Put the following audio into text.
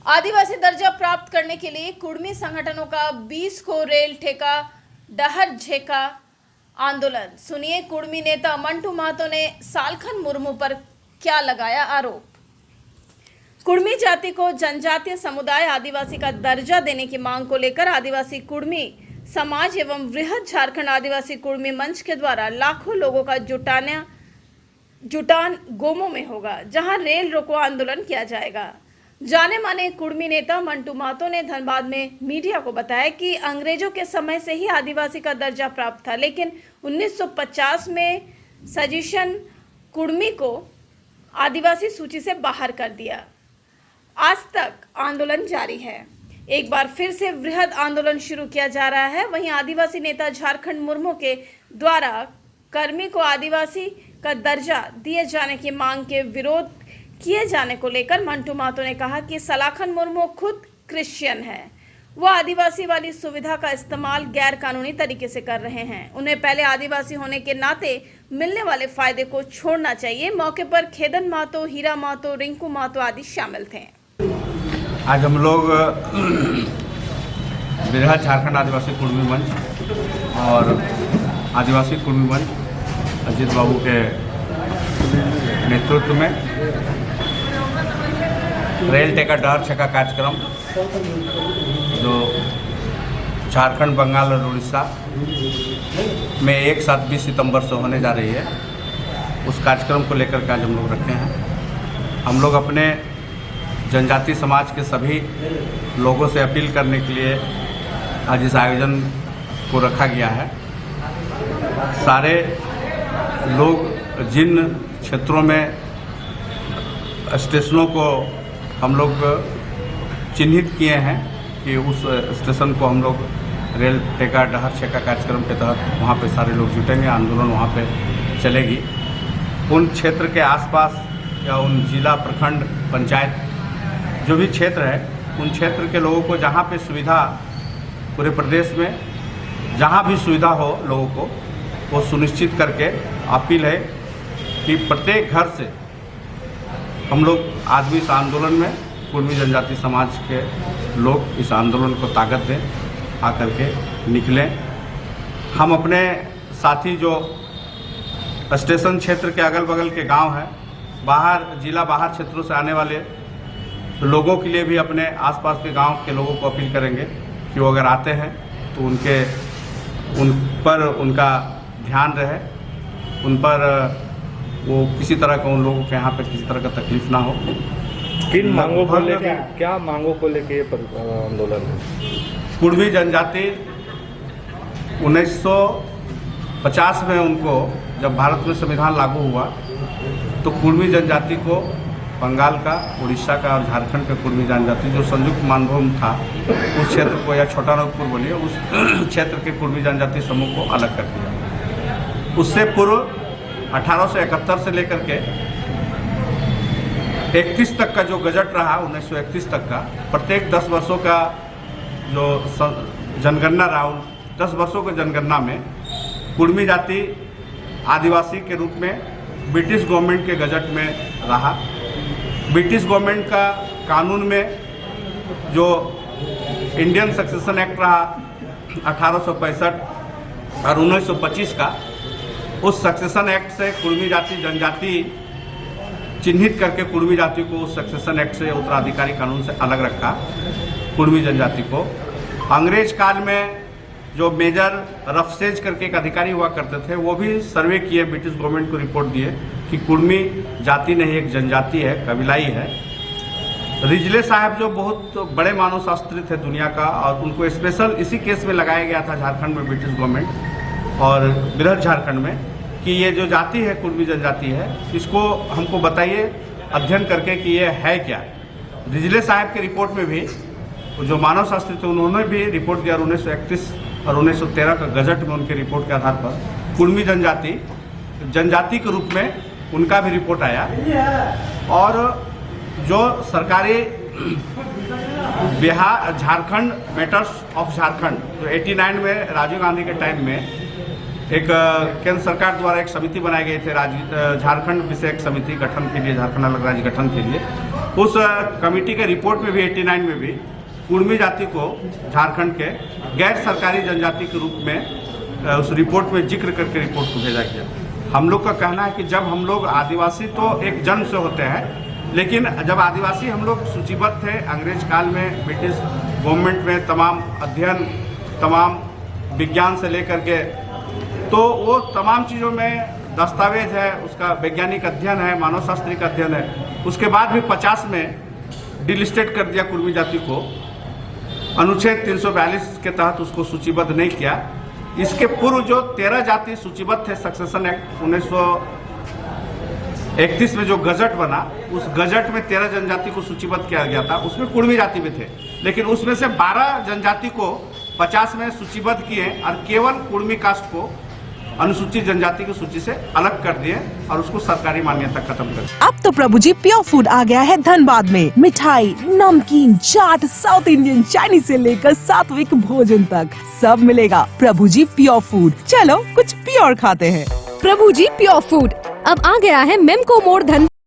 आदिवासी दर्जा प्राप्त करने के लिए कुर्मी संगठनों का 20 को रेल ठेका डहर झेका आंदोलन। सुनिए कुर्मी नेता मंटू महतो ने सालखन मुर्मू पर क्या लगाया आरोप। कुर्मी जाति को जनजातीय समुदाय आदिवासी का दर्जा देने की मांग को लेकर आदिवासी कुर्मी समाज एवं वृहद झारखंड आदिवासी कुर्मी मंच के द्वारा लाखों लोगों का जुटान गोमो में होगा, जहां रेल रोको आंदोलन किया जाएगा। जाने माने कुर्मी नेता मंटू महतो ने धनबाद में मीडिया को बताया कि अंग्रेजों के समय से ही आदिवासी का दर्जा प्राप्त था, लेकिन 1950 में सजेशन कुर्मी को आदिवासी सूची से बाहर कर दिया। आज तक आंदोलन जारी है। एक बार फिर से वृहद आंदोलन शुरू किया जा रहा है। वहीं आदिवासी नेता झारखंड मुर्मू के द्वारा कर्मी को आदिवासी का दर्जा दिए जाने की मांग के विरोध किए जाने को लेकर मंटू महतो ने कहा कि सालखन मुर्मू खुद क्रिश्चियन है, वह आदिवासी वाली सुविधा का इस्तेमाल गैर कानूनी तरीके से कर रहे हैं। उन्हें पहले आदिवासी होने के नाते मिलने वाले फायदे को छोड़ना चाहिए। मौके पर खेदन महतो, हीरा महतो, रिंकू महतो आदि शामिल थे। आज हम लोग बृहद झारखंड आदिवासी कुर्मी मंच और आदिवासी कुर्मी मंच अजीत बाबू के नेतृत्व में रेल टेका डहर झेका कार्यक्रम जो झारखंड, बंगाल और उड़ीसा में एक साथ 20 सितंबर से होने जा रही है, उस कार्यक्रम को लेकर के आज हम लोग रखे हैं। हम लोग अपने जनजाति समाज के सभी लोगों से अपील करने के लिए आज इस आयोजन को रखा गया है। सारे लोग जिन क्षेत्रों में स्टेशनों को हम लोग चिन्हित किए हैं कि उस स्टेशन को हम लोग रेल टेका डहर झेका कार्यक्रम के तहत वहाँ पे सारे लोग जुटेंगे, आंदोलन वहाँ पे चलेगी। उन क्षेत्र के आसपास या उन जिला, प्रखंड, पंचायत जो भी क्षेत्र है, उन क्षेत्र के लोगों को जहाँ पे सुविधा, पूरे प्रदेश में जहाँ भी सुविधा हो लोगों को, वो सुनिश्चित करके अपील है कि प्रत्येक घर से हम लोग आज भी इस आंदोलन में कुर्मी जनजाति समाज के लोग इस आंदोलन को ताकत दें, आकर के निकलें। हम अपने साथी जो स्टेशन क्षेत्र के अगल बगल के गांव हैं, बाहर जिला, बाहर क्षेत्रों से आने वाले लोगों के लिए भी अपने आसपास के गांव के लोगों को अपील करेंगे कि वो अगर आते हैं तो उन पर उनका ध्यान रहे, उन पर वो किसी तरह का, उन लोगों के यहाँ पे किसी तरह का तकलीफ ना हो। किन मांगों को लेके, क्या मांगों को लेके आंदोलन है? कुर्मी जनजाति 1950 में उनको जब भारत में संविधान लागू हुआ तो कुर्मी जनजाति को बंगाल का, उड़ीसा का और झारखंड का कुर्मी जनजाति जो संयुक्त मानभूम था, उस क्षेत्र को, या छोटा नागपुर बोलिए, उस क्षेत्र के कुर्मी जनजाति समूह को अलग कर दिया। उससे पूर्व 1871 से लेकर के 31 तक का जो गजट रहा, 1931 तक का, प्रत्येक 10 वर्षों का जो जनगणना रहा, 10 वर्षों के जनगणना में कुर्मी जाति आदिवासी के रूप में ब्रिटिश गवर्नमेंट के गजट में रहा। ब्रिटिश गवर्नमेंट का कानून में जो इंडियन सक्सेशन एक्ट रहा 1865 और 1925 का, उस सक्सेशन एक्ट से कुर्मी जाति जनजाति चिन्हित करके कुर्मी जाति को उस सक्सेशन एक्ट से, उत्तराधिकारी कानून से अलग रखा। कुर्मी जनजाति को अंग्रेज काल में जो मेजर रफसेज करके एक अधिकारी हुआ करते थे, वो भी सर्वे किए, ब्रिटिश गवर्नमेंट को रिपोर्ट दिए कि कुर्मी जाति नहीं, एक जनजाति है, कबीलाई है। रिजले साहब जो बहुत बड़े मानवशास्त्री थे दुनिया का, और उनको स्पेशल इसी केस में लगाया गया था झारखंड में, ब्रिटिश गवर्नमेंट और बृहद झारखंड में, कि ये जो जाति है कुर्मी जनजाति है, इसको हमको बताइए अध्ययन करके कि ये है क्या। रिजले साहब के रिपोर्ट में भी जो मानवशास्त्री थे, उन्होंने भी रिपोर्ट दिया। 1931 और 1913 का गजट में उनके रिपोर्ट के आधार पर कुर्मी जनजाति के रूप में उनका भी रिपोर्ट आया। और जो सरकारी बिहार झारखंड मैटर्स ऑफ झारखंड, जो 89 में राजीव गांधी के टाइम में एक केंद्र सरकार द्वारा एक समिति बनाई गई थी, झारखंड विषयक समिति गठन के लिए, झारखंड अलग राज्य गठन के लिए, उस कमेटी के रिपोर्ट में भी 89 में भी कुर्मी जाति को झारखंड के गैर सरकारी जनजाति के रूप में उस रिपोर्ट में जिक्र करके रिपोर्ट को भेजा गया। हम लोग का कहना है कि जब हम लोग आदिवासी तो एक जन्म से होते हैं, लेकिन जब आदिवासी हम लोग सूचीबद्ध थे अंग्रेज काल में, ब्रिटिश गवर्नमेंट में तमाम अध्ययन, तमाम विज्ञान से लेकर के, तो वो तमाम चीज़ों में दस्तावेज है, उसका वैज्ञानिक अध्ययन है, मानव शास्त्री का अध्ययन है। उसके बाद भी 50 में डिलिस्टेड कर दिया कुर्मी जाति को, अनुच्छेद 342 के तहत उसको सूचीबद्ध नहीं किया। इसके पूर्व जो 13 जाति सूचीबद्ध थे, सक्सेशन एक्ट 1931 में जो गजट बना, उस गजट में 13 जनजाति को सूचीबद्ध किया गया था, उसमें कुर्मी जाति भी थे, लेकिन उसमें से 12 जनजाति को 50 में सूचीबद्ध किए और केवल कुर्मी कास्ट को अनुसूचित जनजाति की सूची से अलग कर दिए और उसको सरकारी मान्यता खत्म कर दी। अब तो प्रभु जी प्योर फूड आ गया है धनबाद में। मिठाई, नमकीन, चाट, साउथ इंडियन, चाइनीज से लेकर सात्विक भोजन तक सब मिलेगा। प्रभु जी प्योर फूड, चलो कुछ प्योर खाते हैं। प्रभु जी प्योर फूड अब आ गया है मेमको मोड़ धन